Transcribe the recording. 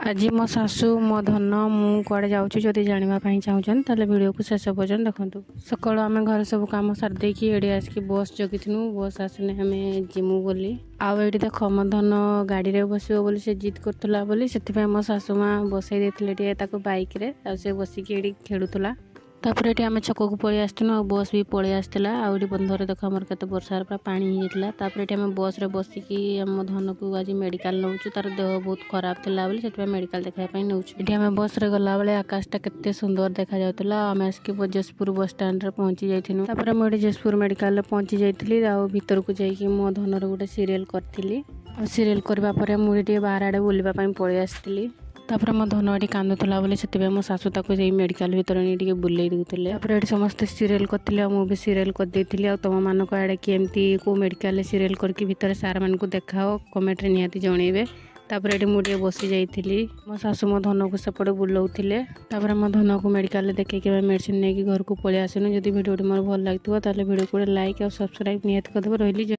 आज मो सासू मो धन मु कड़े जाऊँ जदि जानापी चाहूँ ताले वीडियो को शेष पर्यटन देखूँ। सकाल आम घर सब कम सारिदेक ये आसिक बस जगिथु बस आसने आम जिमु बोली आउ देख मो धन गाड़ी में बसो बोली से जिद करूला से मो सासू माँ बसई देते बाइक रे से बसिक खेलुला। तापर ये आम छक को पलि आसनु बस भी पलि आसला आउटी बंधर देख आमर के बर्षार पूरा पानी होता। तापर ये आम बस रे बसिकी आम धन को आज मेडिकल नौ तार देह बहुत खराब थिला बोली से मेडिकल देखापी नौ। ये आम बस रे गला बेले आकाशटा केते सुंदर देखा जाउतला। आम आसिक जशपुर बस स्टैंड रे पहुंची जाइथिनु। तापर मुझे जशपुर मेडिकल पहुंची जाइथिली आ भीतर को जाइकी मो धनर गोटे सीरियल करथिली। सीरियल करबा परे मुझे बाहर आड़े बुलबा पई पळि आस्थिली। तापर मो धन ये कांदुला बोली से मो सासू ताको मेडिकल भीतर नहीं बुले दूसरे। तापर ये समस्ते सीरियल करते मुझे सीरियल करदे तुम मानक आड़े केमती को मेडिकल सीरियल करके भीतर सार मान को देखाओ कमेंट निहाती जनइबे। तापर ये मुझे बसी जाइली मो सासू मो धन को सेपटे बुलाऊे। तापर मो धन को मेडिकल देखिए मेडिसिन नहीं घर को पलि आसनु। जदि वीडियो मोर भल लगे भिडियो को लाइक और सब्सक्राइब निहाती करदेव। रही।